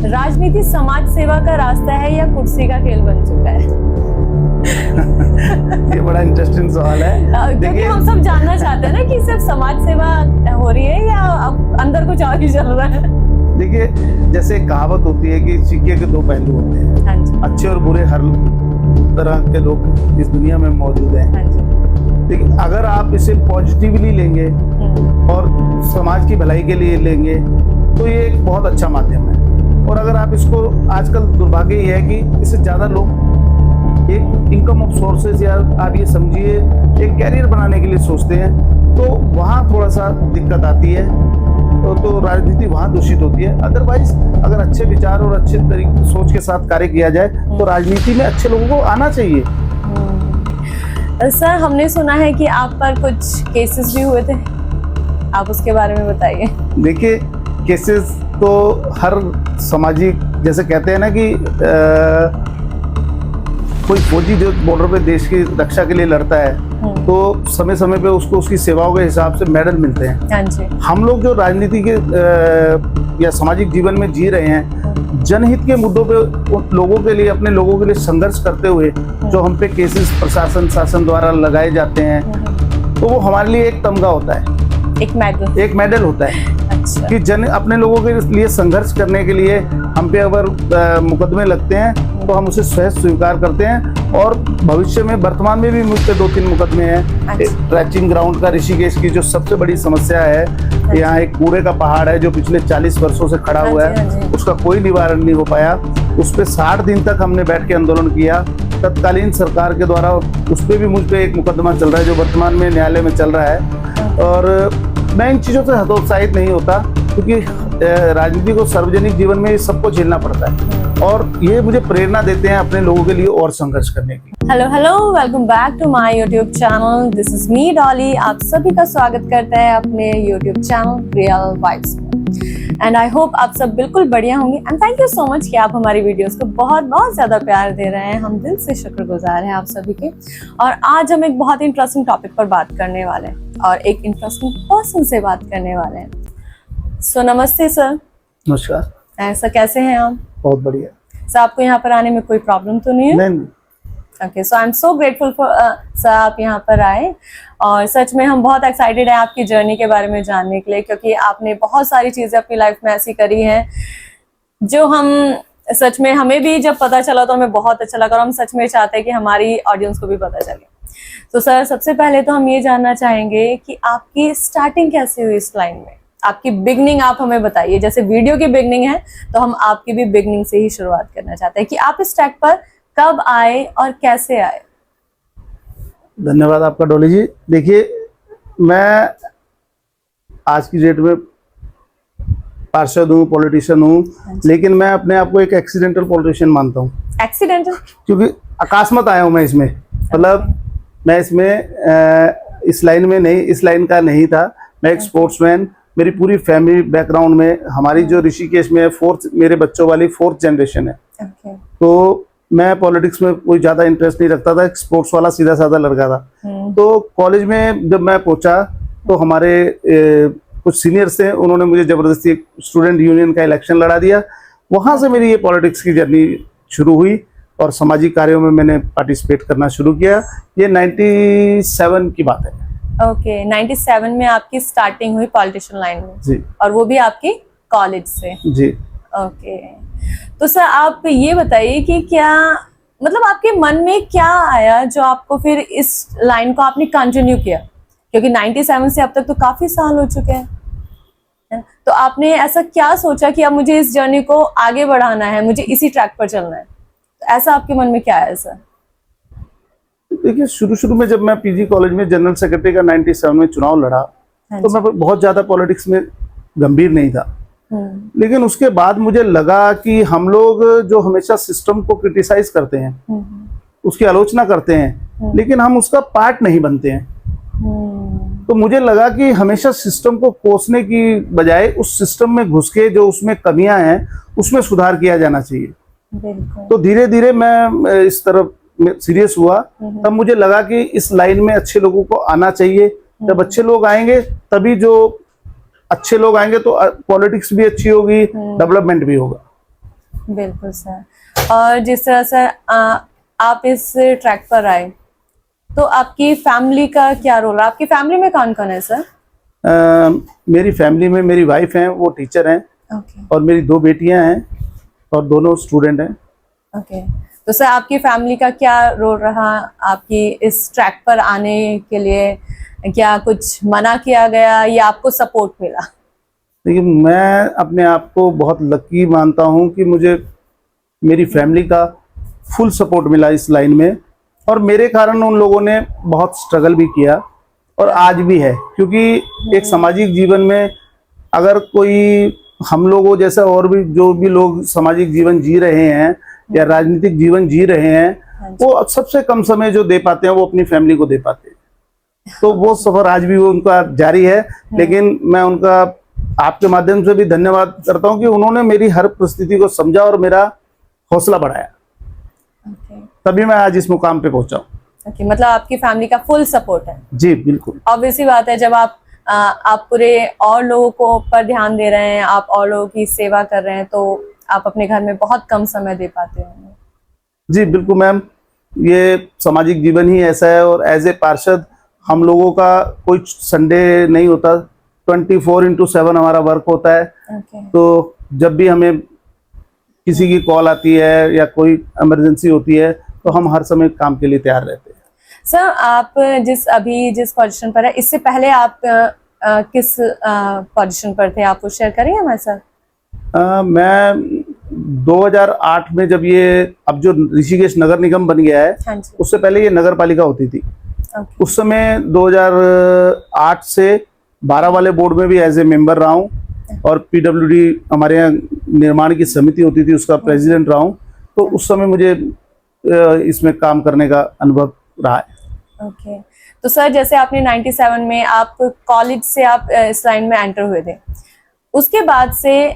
राजनीति समाज सेवा का रास्ता है या कुर्सी का खेल बन चुका है? ये बड़ा इंटरेस्टिंग सवाल है। क्योंकि हम सब जानना चाहते हैं ना कि सिर्फ समाज सेवा हो रही है या अंदर कुछ और ही चल रहा है। देखिए, जैसे कहावत होती है कि सिक्के के दो पहलू होते हैं। हाँ जी। अच्छे और बुरे हर तरह के लोग इस दुनिया में मौजूद हैं। हाँ जी। लेकिन अगर आप इसे पॉजिटिवली लेंगे और समाज की भलाई के लिए लेंगे तो ये एक बहुत अच्छा माध्यम है। और अगर आप इसको, आजकल दुर्भाग्य ये है कि इससे ज़्यादा लोग एक इनकम ऑफ सोर्सेज या आप ये समझिए एक कैरियर बनाने के लिए सोचते हैं, तो वहाँ थोड़ा सा दिक्कत आती है। तो राजनीति वहाँ दूषित होती है। अदरवाइज अगर अच्छे विचार और अच्छे तरीके सोच के साथ कार्य किया जाए तो राजनीति में अच्छे लोगों को आना चाहिए। सर, हमने सुना है कि आप पर कुछ केसेस भी हुए थे, आप उसके बारे में बताइए। देखिए, केसेस तो हर सामाजिक, जैसे कहते हैं ना कि कोई फौजी जो बॉर्डर पे देश की रक्षा के लिए लड़ता है तो समय समय पे उसको उसकी सेवाओं के हिसाब से मेडल मिलते हैं। हाँ जी। हम लोग जो राजनीति के या सामाजिक जीवन में जी रहे हैं, जनहित के मुद्दों पे लोगों के लिए, अपने लोगों के लिए संघर्ष करते हुए जो हम पे केसेस प्रशासन शासन द्वारा लगाए जाते हैं, तो वो हमारे लिए एक तमगा होता है, एक मेडल होता है। अच्छा। कि अपने लोगों के लिए संघर्ष करने के लिए हम पे अगर मुकदमे लगते हैं तो हम उसे सहज स्वीकार करते हैं। और भविष्य में, वर्तमान में भी मुझ पे 2-3 मुकदमे हैं। अच्छा। ट्रैचिंग ग्राउंड का ऋषिकेश की जो सबसे बड़ी समस्या है, यहाँ एक कूड़े का पहाड़ है जो पिछले 40 वर्षों से खड़ा हुआ है, उसका कोई निवारण नहीं हो पाया। उस पर 60 दिन तक हमने बैठ के आंदोलन किया। तत्कालीन सरकार के द्वारा उस पर भी मुझ पे एक मुकदमा चल रहा है जो वर्तमान में न्यायालय में चल रहा है। और मैं इन चीज़ों से हतोत्साहित नहीं होता, क्योंकि राजनीति को, सार्वजनिक जीवन में सबको झेलना पड़ता है और ये मुझे प्रेरणा देते हैं अपने लोगों के लिए और संघर्ष करने की। Hello, welcome back to my YouTube channel. This is me Dolly. आप सभी का स्वागत करते हैं अपने यूट्यूब चैनल रियल वाइब्स में। एंड आई होप आप सब बिल्कुल बढ़िया होंगे। And thank you so much कि आप हमारी वीडियोस को बहुत बहुत ज्यादा प्यार दे रहे हैं। हम दिल से शुक्रगुजार हैं आप सभी के। और आज हम एक बहुत इंटरेस्टिंग टॉपिक पर बात करने वाले हैं और एक इंटरेस्टिंग पर्सन से बात करने वाले हैं। सो नमस्ते सर। नमस्कार। सर, कैसे हैं आप? बहुत बढ़िया। सर, आपको यहाँ पर आने में कोई प्रॉब्लम तो नहीं है? नहीं। Okay, so I am so grateful for sir आप यहाँ पर आए। और सच में हम बहुत एक्साइटेड हैं आपकी जर्नी के बारे में जानने के लिए, क्योंकि आपने बहुत सारी चीज़ें अपनी लाइफ में ऐसी करी हैं जो हम सच में, हमें भी जब पता चला तो हमें बहुत अच्छा लगा और हम सच में चाहते हैं कि हमारी ऑडियंस को भी पता चले। तो सर, सबसे पहले तो हम ये जानना चाहेंगे कि आपकी स्टार्टिंग कैसे हुई इस लाइन में, आपकी बिगनिंग आप हमें बताइए। जैसे वीडियो की बिगनिंग है तो हम आपकी भी बिगनिंग से ही शुरुआत करना चाहते हैं कि आप इस ट्रैक पर कब आए और कैसे आए। धन्यवाद आपका डॉली जी। देखिए, मैं आज की डेट में पार्षद हूँ, पॉलिटिशियन हूँ, लेकिन मैं अपने आप को एक एक्सीडेंटल पॉलिटिशियन मानता हूँ। एक्सीडेंटल? क्योंकि अकस्मात आया हूँ मैं इसमें। मतलब मैं इसमें इस लाइन में नहीं, इस लाइन का नहीं था। मैं एक स्पोर्ट्समैन, मेरी पूरी फैमिली बैकग्राउंड में, हमारी जो ऋषिकेश में मेरे बच्चों वाली 4th जनरेशन है। तो मैं पॉलिटिक्स में कोई ज़्यादा इंटरेस्ट नहीं रखता था, एक स्पोर्ट्स वाला सीधा साधा लड़का था। तो कॉलेज में जब मैं पहुंचा तो हमारे कुछ सीनियर्स थे, उन्होंने मुझे ज़बरदस्ती स्टूडेंट यूनियन का इलेक्शन लड़ा दिया। वहाँ से मेरी ये पॉलिटिक्स की जर्नी शुरू हुई और सामाजिक कार्यों में मैंने पार्टिसिपेट करना शुरू किया। ये 97 की बात है। ओके, 97 में आपकी स्टार्टिंग हुई पॉलिटिशियन लाइन में जी, और वो भी आपकी कॉलेज से? जी। ओके, तो सर आप ये बताइए कि क्या, मतलब आपके मन में क्या आया जो आपको फिर इस लाइन को आपने कंटिन्यू किया, क्योंकि 97 से अब तक तो काफी साल हो चुके हैं, तो आपने ऐसा क्या सोचा कि अब मुझे इस जर्नी को आगे बढ़ाना है, मुझे इसी ट्रैक पर चलना है, तो ऐसा आपके मन में क्या आया सर? देखिए, शुरू में जब मैं पीजी कॉलेज में जनरल सेक्रेटरी का 97 में चुनाव लड़ा तो मैं बहुत ज्यादा पॉलिटिक्स में गंभीर नहीं था। लेकिन उसके बाद मुझे लगा कि हम लोग जो हमेशा सिस्टम को क्रिटिसाइज करते हैं, उसकी आलोचना करते हैं, लेकिन हम उसका पार्ट नहीं बनते हैं। तो मुझे लगा कि हमेशा सिस्टम को कोसने की बजाय उस सिस्टम में घुस के जो उसमें कमियां हैं उसमें सुधार किया जाना चाहिए। तो धीरे धीरे मैं इस तरफ सीरियस हुआ। तब मुझे लगा कि इस लाइन में अच्छे लोगों को आना चाहिए। जब अच्छे लोग आएंगे तभी, जो अच्छे लोग आएंगे तो पॉलिटिक्स भी अच्छी होगी, डेवलपमेंट भी होगा। बिल्कुल सर। और जिस तरह से आप इस ट्रैक पर आए, तो आपकी फैमिली का क्या रोल है? आपकी फैमिली में कौन कौन है सर? मेरी फैमिली में मेरी वाइफ हैं, वो टीचर हैं, ओके और मेरी 2 बेटियां हैं और दोनों स्टूडेंट हैं। ओके। तो सर आपकी फैमिली का क्या रोल रहा आपकी इस ट्रैक पर आने के लिए? क्या कुछ मना किया गया या आपको सपोर्ट मिला? देखिए, मैं अपने आप को बहुत लकी मानता हूं कि मुझे मेरी फैमिली का फुल सपोर्ट मिला इस लाइन में, और मेरे कारण उन लोगों ने बहुत स्ट्रगल भी किया और आज भी है, क्योंकि एक सामाजिक जीवन में अगर कोई हम लोगों जैसा और भी जो भी लोग सामाजिक जीवन जी रहे हैं या राजनीतिक जीवन जी रहे हैं, वो सबसे कम समय जो दे पाते हैं वो अपनी फैमिली को दे पाते हैं। तो वो सफर आज भी वो उनका जारी है, लेकिन मैं उनका आपके माध्यम से भी धन्यवाद करता हूं कि उन्होंने मेरी हर परिस्थिति को समझा और मेरा हौसला बढ़ाया, ओके तभी मैं आज इस मुकाम पे पहुंचा हूं। ओके। मतलब आपकी फैमिली का फुल सपोर्ट है। जी बिल्कुल। ऑब्वियसली बात है, जब आप पूरे और लोगों को पर ध्यान दे रहे हैं, आप और लोगों की सेवा कर रहे हैं, तो आप अपने घर में बहुत कम समय दे पाते होंगे। जी बिल्कुल मैम, ये सामाजिक जीवन ही ऐसा है, और एज ए पार्षद हम लोगों का कोई संडे नहीं होता, 24/7 हमारा वर्क होता है। ओके तो जब भी हमें किसी की कॉल आती है या कोई इमरजेंसी होती है तो हम हर समय काम के लिए तैयार रहते हैं। सर, आप जिस पोजीशन पर है, इससे पहले आप किस पोजीशन पर थे? आप वो शेयर करेंगे हमारे साथ? मैं 2008 में जब ये अब जो ऋषिकेश नगर निगम बन गया है, हाँ जी। उससे पहले ये नगर पालिका होती थी। ओके उस समय 2008 से 12 वाले बोर्ड में भी एज ए मेंबर रहा हूँ, और पीडब्ल्यूडी हमारे यहाँ निर्माण की समिति होती थी, उसका प्रेसिडेंट रहा हूँ। तो उस समय मुझे इसमें काम करने का अनुभव रहा है। ओके। तो सर, जैसे आपने 97 में आप कॉलेज से आप इस लाइन में एंटर हुए थे, उसके बाद से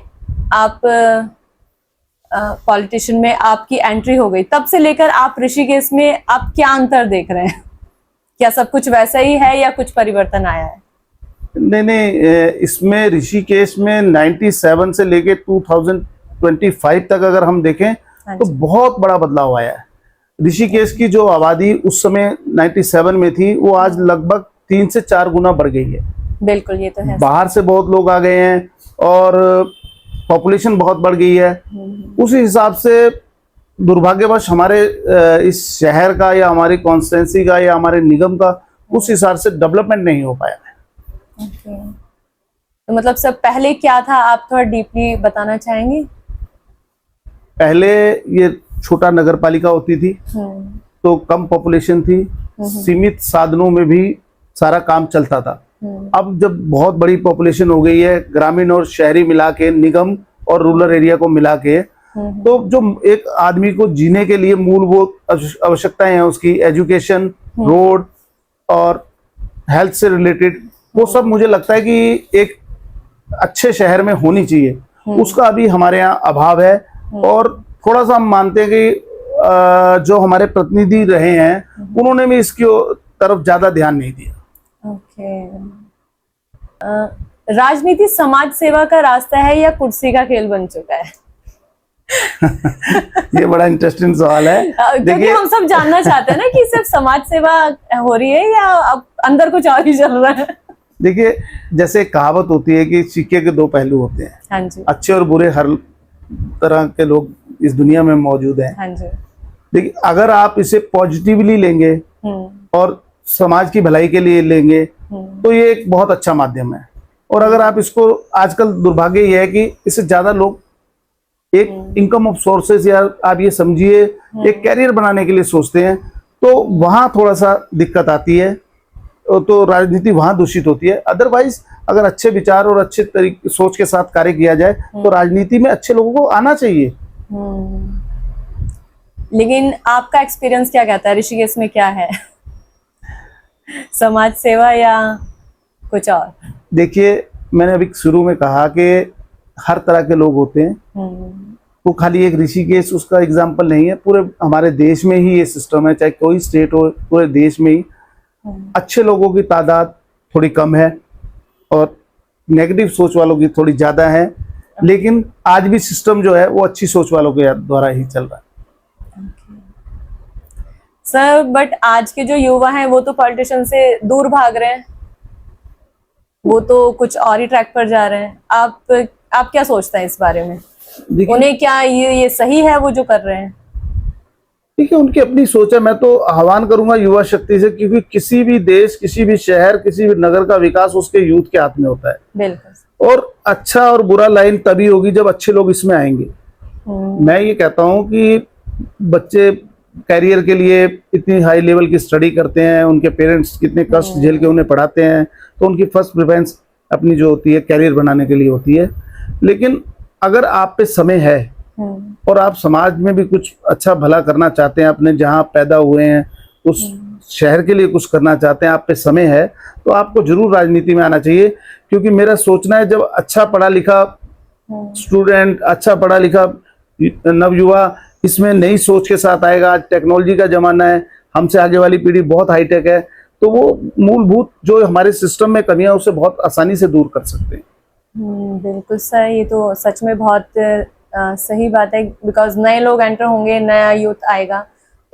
आप पॉलिटिशियन में आपकी एंट्री हो गई, तब से लेकर आप ऋषिकेश में आप क्या अंतर देख रहे हैं? क्या सब कुछ वैसा ही है या कुछ परिवर्तन आया है? नहीं, इसमें ऋषिकेश में 97 से लेके 2025 तक अगर हम देखें तो बहुत बड़ा बदलाव आया है। ऋषिकेश की जो आबादी उस समय 97 में थी, वो आज लगभग 3 से 4 गुना बढ़ गई है। बिल्कुल, ये तो है। बाहर से बहुत लोग आ गए हैं और पॉपुलेशन बहुत बढ़ गई है। उस हिसाब से दुर्भाग्यवश हमारे इस शहर का या हमारी कॉन्स्टिट्यूंसी का या हमारे निगम का उस हिसाब से डेवलपमेंट नहीं हो पाया है। ओके। तो मतलब सब पहले क्या था, आप थोड़ा डीपली बताना चाहेंगे? पहले ये छोटा नगर पालिका होती थी, तो कम पॉपुलेशन थी, सीमित साधनों में भी सारा काम चलता था। अब जब बहुत बड़ी पॉपुलेशन हो गई है, ग्रामीण और शहरी मिला के, निगम और रूरल एरिया को मिला के, तो जो एक आदमी को जीने के लिए मूलभूत आवश्यकताएं हैं, उसकी एजुकेशन, रोड और हेल्थ से रिलेटेड, वो सब मुझे लगता है कि एक अच्छे शहर में होनी चाहिए। उसका अभी हमारे यहाँ अभाव है, और थोड़ा सा हम मानते हैं कि जो हमारे प्रतिनिधि रहे हैं उन्होंने भी इसकी तरफ ज्यादा ध्यान नहीं दिया। ओके। राजनीति समाज सेवा का रास्ता है या कुर्सी का खेल बन चुका है? ये बड़ा इंटरेस्टिंग सवाल है। क्योंकि हम सब जानना चाहते हैं ना कि सिर्फ समाज सेवा हो रही है या अब अंदर कुछ और ही चल रहा है। देखिए, जैसे कहावत होती है कि सिक्के के 2 पहलू होते हैं। हाँ जी। अच्छे और बुरे हर तरह के लोग इस दुनिया में मौजूद हैं। हाँ जी। देखिए, अगर आप इसे पॉजिटिवली लेंगे और समाज की भलाई के लिए लेंगे तो ये एक बहुत अच्छा माध्यम है। और अगर आप इसको, आजकल दुर्भाग्य ये है कि इससे ज्यादा लोग एक इनकम ऑफ सोर्सेज या आप ये समझिए एक कैरियर बनाने के लिए सोचते हैं, तो वहां थोड़ा सा दिक्कत आती है, तो राजनीति वहां दूषित होती है। अदरवाइज अगर अच्छे विचार और अच्छे तरीके सोच के साथ कार्य किया जाए तो राजनीति में अच्छे लोगों को आना चाहिए। लेकिन आपका एक्सपीरियंस क्या कहता है, ऋषिकेश में क्या है? समाज सेवा या कुछ और? देखिए, मैंने अभी शुरू में कहा कि हर तरह के लोग होते हैं, वो खाली एक ऋषिकेश उसका एग्जाम्पल नहीं है, पूरे हमारे देश में ही ये सिस्टम है, चाहे कोई स्टेट हो, पूरे देश में ही अच्छे लोगों की तादाद थोड़ी कम है और नेगेटिव सोच वालों की थोड़ी ज्यादा है। लेकिन आज भी सिस्टम जो है वो अच्छी सोच वालों के द्वारा ही चल रहा है। सर बट आज के जो युवा हैं वो तो पॉलिटिशियन से दूर भाग रहे हैं, वो तो कुछ और ही ट्रैक पर जा रहे हैं। आप क्या सोचते हैं इस बारे में? उन्हें क्या ये सही है वो जो कर रहे हैं? ठीक है, उनकी अपनी सोच है। मैं तो आह्वान करूंगा युवा शक्ति से, क्योंकि किसी भी देश, किसी भी शहर, किसी भी नगर का विकास उसके यूथ के हाथ में होता है। बिल्कुल। और अच्छा और बुरा लाइन तभी होगी जब अच्छे लोग इसमें आएंगे। मैं ये कहता हूं कि बच्चे कैरियर के लिए इतनी हाई लेवल की स्टडी करते हैं, उनके पेरेंट्स कितने कष्ट झेल के उन्हें पढ़ाते हैं, तो उनकी फर्स्ट प्रेफरेंस अपनी जो होती है कैरियर बनाने के लिए होती है। लेकिन अगर आप पे समय है और आप समाज में भी कुछ अच्छा भला करना चाहते हैं, अपने जहाँ पैदा हुए हैं उस शहर के लिए कुछ करना चाहते हैं, आप पे समय है, तो आपको जरूर राजनीति में आना चाहिए। क्योंकि मेरा सोचना है जब अच्छा पढ़ा लिखा स्टूडेंट, अच्छा पढ़ा लिखा नवयुवा इसमें नई सोच के साथ आएगा। आज टेक्नोलॉजी का जमाना है, हमसे आगे वाली पीढ़ी बहुत हाईटेक है, तो वो मूलभूत जो हमारे सिस्टम में कमियां उसे बहुत आसानी से दूर कर सकते हैं। बिल्कुल सर, ये तो सच में बहुत सही बात है। बिकॉज नए लोग एंटर होंगे, नया यूथ आएगा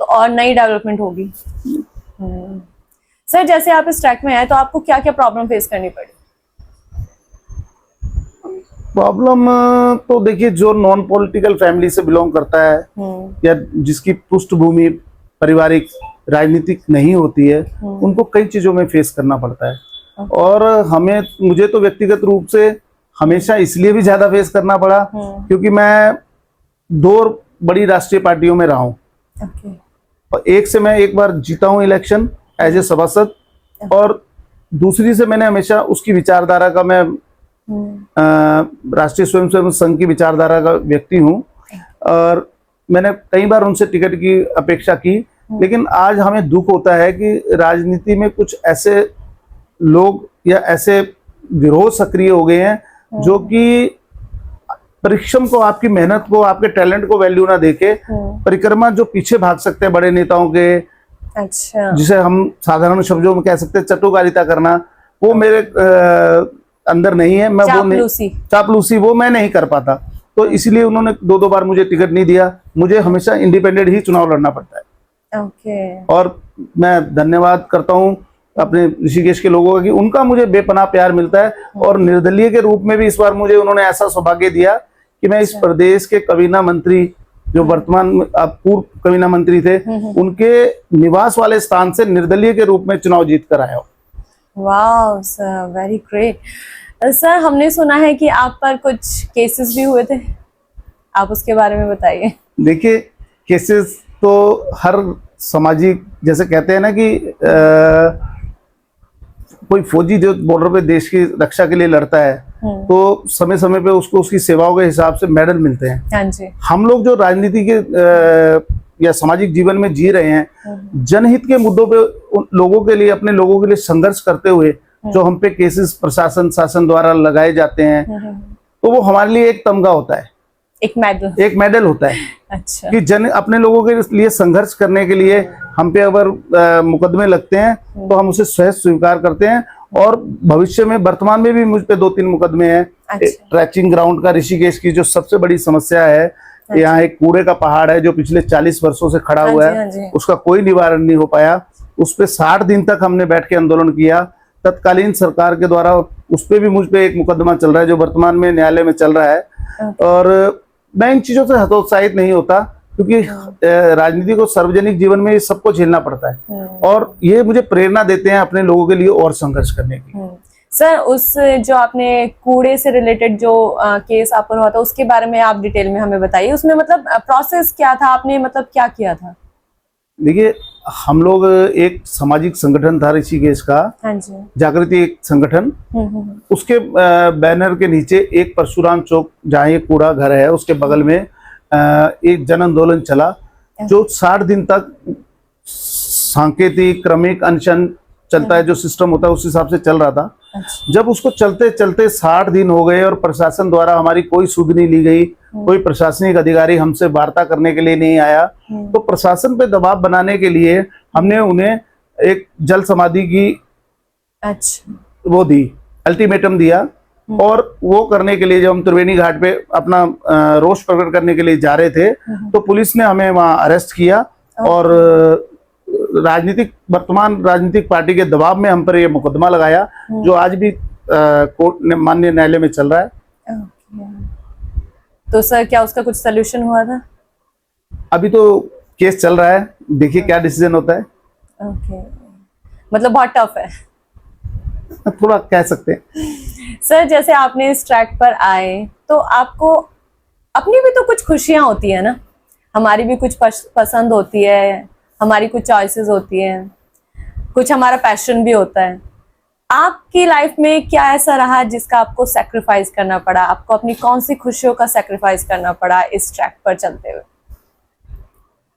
तो और नई डेवलपमेंट होगी। सर जैसे आप इस ट्रैक में आए तो आपको क्या क्या प्रॉब्लम फेस करनी पड़ी? प्रॉब्लम तो देखिए, जो नॉन पॉलिटिकल फैमिली से बिलोंग करता है या जिसकी पृष्ठभूमि पारिवारिक राजनीतिक नहीं होती है, उनको कई चीजों में फेस करना पड़ता है। और मुझे तो व्यक्तिगत रूप से हमेशा इसलिए भी ज्यादा फेस करना पड़ा क्योंकि मैं 2 बड़ी राष्ट्रीय पार्टियों में रहा हूँ। और एक से मैं एक बार जीता हूँ इलेक्शन एज ए सभासद, और दूसरी से मैंने हमेशा उसकी विचारधारा का, मैं राष्ट्रीय स्वयंसेवक संघ की विचारधारा का व्यक्ति हूँ, और मैंने कई बार उनसे टिकट की अपेक्षा की। लेकिन आज हमें दुख होता है कि राजनीति में कुछ ऐसे लोग या ऐसे गिरोह सक्रिय हो गए हैं जो कि परिश्रम को, आपकी मेहनत को, आपके टैलेंट को वैल्यू ना देके परिक्रमा जो पीछे भाग सकते हैं बड़े नेताओं के, अच्छा, जिसे हम साधारण शब्दों में कह सकते हैं चटुकारिता करना, वो मेरे अंदर नहीं है। मैं चापलूसी वो मैं नहीं कर पाता, तो इसलिए उन्होंने 2 बार मुझे टिकट नहीं दिया। मुझे हमेशा इंडिपेंडेंट ही चुनाव लड़ना पड़ता है। और मैं धन्यवाद करता हूँ अपने ऋषिकेश के लोगों का कि उनका मुझे बेपनाह प्यार मिलता है। और निर्दलीय के रूप में भी इस बार मुझे उन्होंने ऐसा सौभाग्य दिया कि मैं इस प्रदेश के कवीना मंत्री, जो वर्तमान पूर्व कवीना मंत्री थे, उनके निवास वाले स्थान से निर्दलीय के रूप में चुनाव जीत कर आया हूँ। वाह सर, वेरी ग्रेट। सर हमने सुना है कि आप पर कुछ केसेस भी हुए थे, आप उसके बारे में बताइए। देखिए, केसेस तो हर सामाजिक, जैसे कहते हैं ना कि कोई फौजी जो बॉर्डर पे देश की रक्षा के लिए लड़ता है तो समय समय पे उसको उसकी सेवाओं के हिसाब से मेडल मिलते हैं। हाँ जी। हम लोग जो राजनीति के या सामाजिक जीवन में जी रहे हैं, जनहित के मुद्दों पे लोगों के लिए, अपने लोगों के लिए संघर्ष करते हुए जो हम पे केसेस प्रशासन शासन द्वारा लगाए जाते हैं, तो वो हमारे लिए एक तमगा होता है, एक मेडल होता है। अच्छा। कि अपने लोगों के लिए संघर्ष करने के लिए हम पे अगर मुकदमे लगते हैं तो हम उसे सहज स्वीकार करते हैं। और भविष्य में, वर्तमान में भी मुझ पे 2-3 मुकदमे हैं। अच्छा। ट्रैचिंग ग्राउंड का ऋषिकेश की जो सबसे बड़ी समस्या है, अच्छा, यहाँ एक कूड़े का पहाड़ है जो पिछले 40 वर्षों से खड़ा हुआ है, उसका कोई निवारण नहीं हो पाया। उस पे 60 दिन तक हमने बैठ के आंदोलन किया। तत्कालीन सरकार के द्वारा उस पे भी मुझ पे एक मुकदमा चल रहा है जो वर्तमान में न्यायालय में चल रहा है। और मैं इन चीजों से हतोत्साहित नहीं होता क्योंकि राजनीति को, सार्वजनिक जीवन में ये सबको झेलना पड़ता है, और ये मुझे प्रेरणा देते हैं अपने लोगों के लिए और संघर्ष करने की। सर उस जो आपने कूड़े से रिलेटेड जो केस आप पर हुआ था उसके बारे में आप डिटेल में हमें बताइए। उसमें मतलब प्रोसेस क्या था, आपने मतलब क्या किया था? देखिए, हम लोग एक सामाजिक संगठन था ऋषिकेश का, हाँ जी, जागृति एक संगठन, उसके बैनर के नीचे एक परशुराम चौक, जहाँ ये कूड़ा घर है, उसके बगल में एक जन आंदोलन चला जो 60 दिन तक सांकेतिक क्रमिक अनशन चलता है, जो सिस्टम होता है उस हिसाब से चल रहा था। अच्छा। जब उसको चलते चलते 60 दिन हो गए और प्रशासन द्वारा हमारी कोई सुध नहीं ली गई, कोई प्रशासनिक अधिकारी हमसे वार्ता करने के लिए नहीं आया, तो प्रशासन पे दबाव बनाने के लिए हमने उन्हें एक जल समाधि की, अच्छा, वो दी, अल्टीमेटम दिया और वो करने के लिए जब हम त्रिवेणी घाट पे अपना रोष प्रकट करने के लिए जा रहे थे तो पुलिस ने हमें वहां अरेस्ट किया और वर्तमान राजनीतिक पार्टी के दबाव में हम पर ये मुकदमा लगाया जो आज भी कोर्ट माननीय न्यायालय में चल रहा है। तो सर क्या उसका कुछ सोल्यूशन हुआ था? अभी तो केस चल रहा है, देखिए क्या डिसीजन होता है। ओके, मतलब बहुत टफ है। थोड़ा कह सकते हैं। सर जैसे आपने इस ट्रैक पर आए तो आपको अपनी भी तो कुछ खुशियां होती है ना, हमारी भी कुछ पसंद होती है, हमारी कुछ चॉइसेस होती है, कुछ हमारा पैशन भी होता है। आपकी लाइफ में क्या ऐसा रहा जिसका आपको सैक्रिफाइस करना पड़ा? आपको अपनी कौन सी खुशियों का सैक्रिफाइस करना पड़ा इस ट्रैक पर चलते हुए?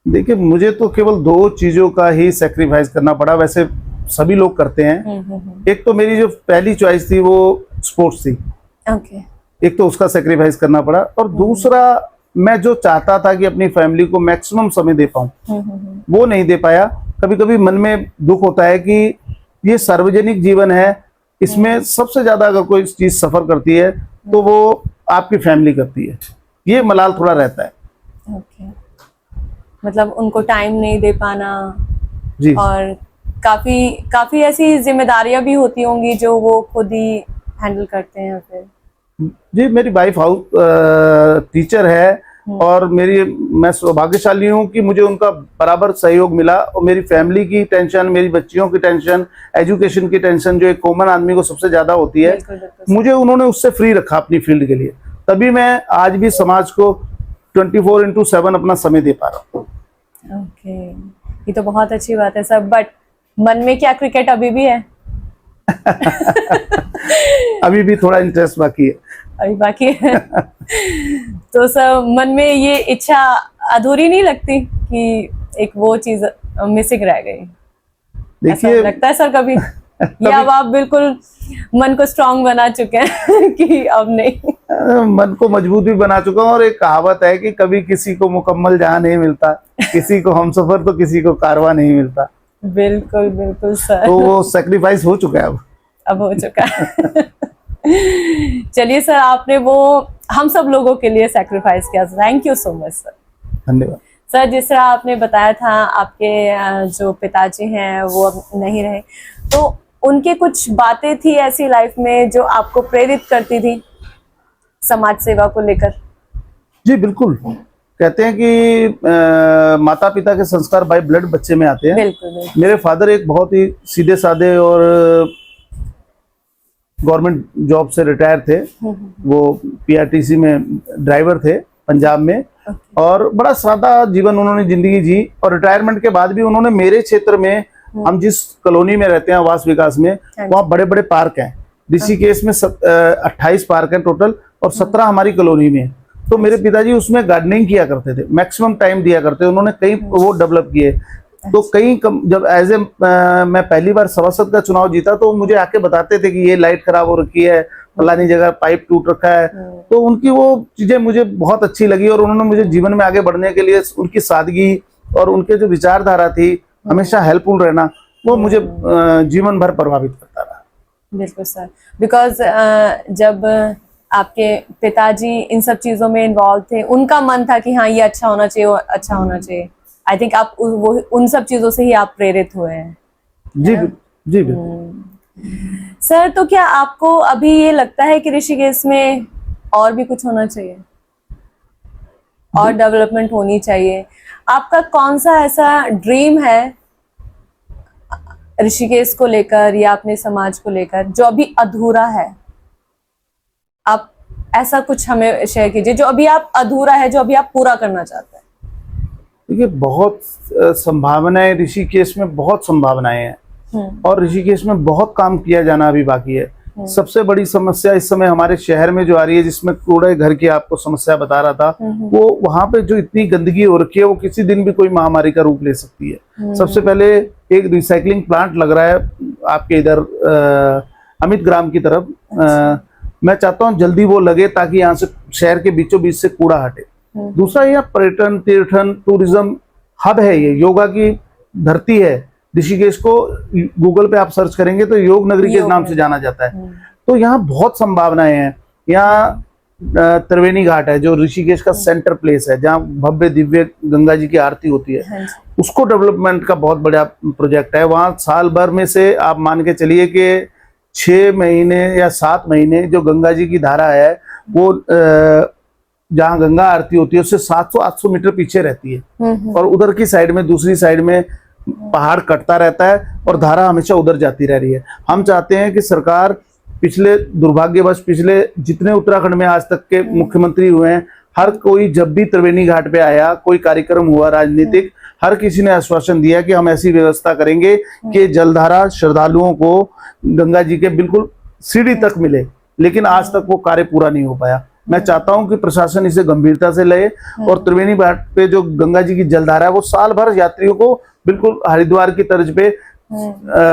देखिए मुझे तो केवल 2 चीजों का ही सैक्रिफाइस करना पड़ा, वैसे सभी लोग करते हैं। एक तो मेरी जो पहली चॉइस थी वो स्पोर्ट्स थी, ओके। एक तो उसका सैक्रिफाइस करना पड़ा और दूसरा मैं जो चाहता था कि अपनी फैमिली को मैक्सिमम समय दे पाऊं वो नहीं दे पाया। कभी कभी मन में दुख होता है कि ये सार्वजनिक जीवन है, इसमें सबसे ज्यादा अगर कोई चीज सफर करती है तो वो आपकी फैमिली करती है, ये मलाल थोड़ा रहता है। ओके, मतलब उनको टाइम नहीं दे पाना जी। और काफी ऐसी जिम्मेदारियां भी होती होंगी जो वो खुद ही हैंडल करते हैं फिर। जी, मेरी वाइफ हाउस टीचर है और मैं सौभाग्यशाली हूँ कि मुझे उनका बराबर सहयोग मिला और मेरी फैमिली की टेंशन, मेरी बच्चियों की टेंशन, एजुकेशन की टेंशन जो एक कॉमन आदमी को सबसे ज्यादा होती है, मुझे उन्होंने उससे फ्री रखा अपनी फील्ड के लिए। तभी मैं आज भी समाज को 24/7 अपना समय दे पा रहा हूँ। ओके, ये तो बहुत अच्छी बात है सर। बट मन में क्या क्रिकेट अभी भी है? अभी भी थोड़ा इंटरेस्ट बाकी है। अभी बाकी है। तो सर मन में ये इच्छा अधूरी नहीं लगती कि एक वो चीज मिसिंग रह गई? देखिए लगता है सर कभी या अब आप बिल्कुल मन को स्ट्रांग बना चुके हैं कि अब नहीं? मन को मजबूत भी बना चुका हूँ और एक कहावत है कि कभी किसी को मुकम्मल जहां नहीं मिलता, किसी को हमसफर तो किसी को कारवां नहीं मिलता। बिल्कुल बिल्कुल सर। तो वो सैक्रिफाइस हो चुका है, अब हो चुका है। चलिए सर, आपने वो हम सब लोगों के लिए सैक्रिफाइस किया। Thank you so much sir. धन्यवाद सर। जिस तरह आपने बताया था आपके जो पिताजी हैं वो अब नहीं रहे, तो उनके कुछ बातें थी ऐसी लाइफ में जो आपको प्रेरित करती थी समाज सेवा को लेकर? जी बिल्कुल। कहते हैं कि माता पिता के संस्कार बाय ब्लड बच्चे में आते हैं। बिल्कुल। मेरे फादर एक बहुत ही सीधे साधे और गवर्नमेंट जॉब से रिटायर थे, वो पीआरटीसी में ड्राइवर थे पंजाब में, और बड़ा सादा जीवन उन्होंने जिंदगी जी। और रिटायरमेंट के बाद भी उन्होंने मेरे क्षेत्र में, हम जिस कॉलोनी में रहते हैं आवास विकास में, वहाँ बड़े बड़े पार्क हैं। ऋषिकेश में 28 पार्क हैं टोटल और 17 हमारी कॉलोनी में। तो मेरे पिताजी उसमें गार्डनिंग किया करते थे, मैक्सिमम टाइम दिया करते। उन्होंने कई वो डेवलप किए। तो कई जब एज ए मैं पहली बार सभासद का चुनाव जीता तो मुझे आके बताते थे कि ये लाइट खराब हो रखी है, फलानी जगह पाइप टूट रखा है। तो उनकी वो चीजें मुझे बहुत अच्छी लगी और उन्होंने मुझे जीवन में आगे बढ़ने के लिए उनकी सादगी और उनके जो विचारधारा थी, हमेशा हेल्पफुल रहना, वो मुझे जीवन भर प्रभावित करता रहा। बिल्कुल सर, बिकॉज जब आपके पिताजी इन सब चीजों में इन्वॉल्व थे, उनका मन था कि हाँ ये अच्छा होना चाहिए, वो अच्छा होना चाहिए। आई थिंक आप वो उन सब चीजों से ही आप प्रेरित हुए हैं। जी जी। सर, तो क्या आपको अभी ये लगता है कि ऋषिकेश में और भी कुछ होना चाहिए और डेवलपमेंट होनी चाहिए? आपका कौन सा ऐसा ड्रीम है ऋषिकेश को लेकर या अपने समाज को लेकर जो अभी अधूरा है? आप ऐसा कुछ हमें शेयर कीजिए जो अभी आप अधूरा है, जो अभी आप पूरा करना चाहते हैं। देखिए बहुत संभावनाएं ऋषिकेश में, बहुत संभावनाएं हैं और ऋषिकेश में बहुत काम किया जाना अभी बाकी है। सबसे बड़ी समस्या इस समय हमारे शहर में जो आ रही है, जिसमें कूड़े घर की आपको समस्या बता रहा था, वो वहां पे जो इतनी गंदगी हो रखी है वो किसी दिन भी कोई महामारी का रूप ले सकती है। सबसे पहले एक रिसाइकलिंग प्लांट लग रहा है आपके इधर अमित ग्राम की तरफ। मैं चाहता हूँ जल्दी वो लगे ताकि यहाँ से शहर के बीचों बीच से कूड़ा हटे। दूसरा यह पर्यटन, तीर्थन, टूरिज्म हब है, ये योगा की धरती है। ऋषिकेश को गूगल पे आप सर्च करेंगे तो योग नगरी के नाम से जाना जाता है। तो यहाँ बहुत संभावनाएं हैं। यहाँ त्रिवेणी घाट है जो ऋषिकेश का सेंटर प्लेस है, जहाँ भव्य दिव्य गंगा जी की आरती होती है। हाँ जी। उसको डेवलपमेंट का बहुत बड़ा प्रोजेक्ट है। वहाँ साल भर में से आप मान के चलिए कि 6 महीने या 7 महीने जो गंगा जी की धारा है वो जहाँ गंगा आरती होती है उससे 700-800 मीटर पीछे रहती है, और उधर की साइड में, दूसरी साइड में पहाड़ कटता रहता है और धारा हमेशा उधर जाती रह रही है। हम चाहते हैं कि सरकार दुर्भाग्यवश पिछले जितने उत्तराखंड में आज तक के मुख्यमंत्री हुए हैं, हर कोई जब भी त्रिवेणी घाट पे आया, कोई कार्यक्रम हुआ राजनीतिक, हर किसी ने आश्वासन दिया कि हम ऐसी व्यवस्था करेंगे कि जलधारा श्रद्धालुओं को गंगा जी के बिल्कुल सीढ़ी तक मिले, लेकिन आज तक वो कार्य पूरा नहीं हो पाया। मैं चाहता हूं कि प्रशासन इसे गंभीरता से ले और त्रिवेणी घाट पे जो गंगा जी की जलधारा है वो साल भर यात्रियों को बिल्कुल हरिद्वार की तर्ज पे,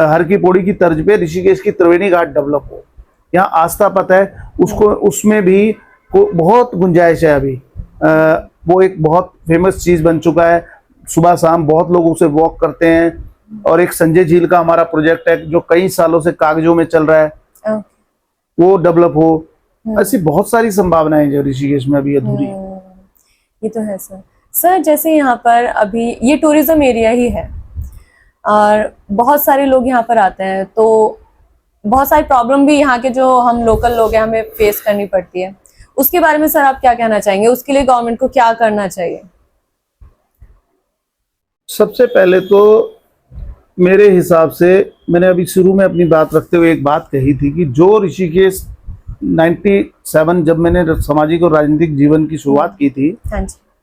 हर की पौड़ी की तर्ज पे ऋषिकेश की त्रिवेणी घाट डेवलप हो। यहाँ आस्था पथ है, उसको उसमें भी बहुत गुंजाइश है अभी। वो एक बहुत फेमस चीज बन चुका है, सुबह शाम बहुत लोग उसे वॉक करते हैं। और एक संजय झील का हमारा प्रोजेक्ट है जो कई सालों से कागजों में चल रहा है, वो डेवलप हो। ऐसी बहुत सारी संभावनाएं जो ऋषिकेश में अभी अधूरी है। ये तो है सर। सर जैसे यहाँ पर अभी ये टूरिज्म एरिया ही है और बहुत सारे लोग यहाँ पर आते हैं, तो बहुत सारी प्रॉब्लम भी यहाँ के जो हम लोकल लोग हैं हमें फेस करनी पड़ती है। उसके बारे में सर आप क्या कहना चाहेंगे? उसके लिए गवर्नमेंट को क्या करना चाहिए? सबसे पहले तो मेरे हिसाब से, मैंने अभी शुरू में अपनी बात रखते हुए एक बात कही थी कि जो ऋषिकेश 97 जब मैंने सामाजिक और राजनीतिक जीवन की शुरुआत की थी,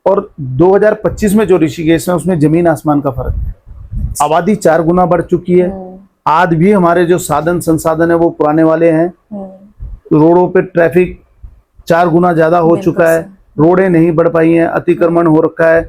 और 2025 में जो ऋषिकेश है उसमें जमीन आसमान का फर्क है। आबादी 4 गुना बढ़ चुकी है। आज भी हमारे जो साधन संसाधन है वो पुराने वाले हैं। रोडों पे ट्रैफिक 4 गुना ज्यादा हो चुका है, रोडें नहीं बढ़ पाई हैं, अतिक्रमण हो रखा है।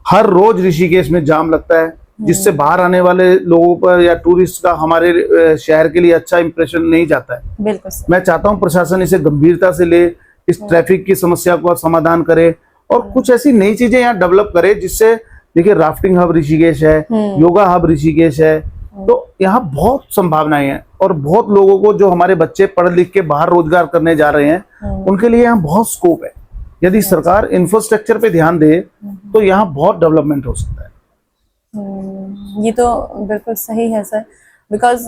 हर रोज ऋषिकेश में जाम लगता है, जिससे बाहर आने वाले लोगों पर या टूरिस्ट का हमारे शहर के लिए अच्छा इंप्रेशन नहीं जाता है। बिल्कुल। मैं चाहता हूं प्रशासन इसे गंभीरता से ले, इस ट्रैफिक की समस्या को समाधान करे और कुछ ऐसी नई चीजें यहाँ डेवलप करे जिससे, देखिए राफ्टिंग हब ऋषिकेश है, योगा हब ऋषिकेश है, तो यहाँ बहुत संभावनाएं हैं। और बहुत लोगों को, जो हमारे बच्चे पढ़ लिख के बाहर रोजगार करने जा रहे हैं, उनके लिए यहाँ बहुत स्कोप है। यदि सरकार इंफ्रास्ट्रक्चर पे ध्यान दे तो यहाँ बहुत डेवलपमेंट हो सकता है। ये तो बिल्कुल सही है सर, बिकॉज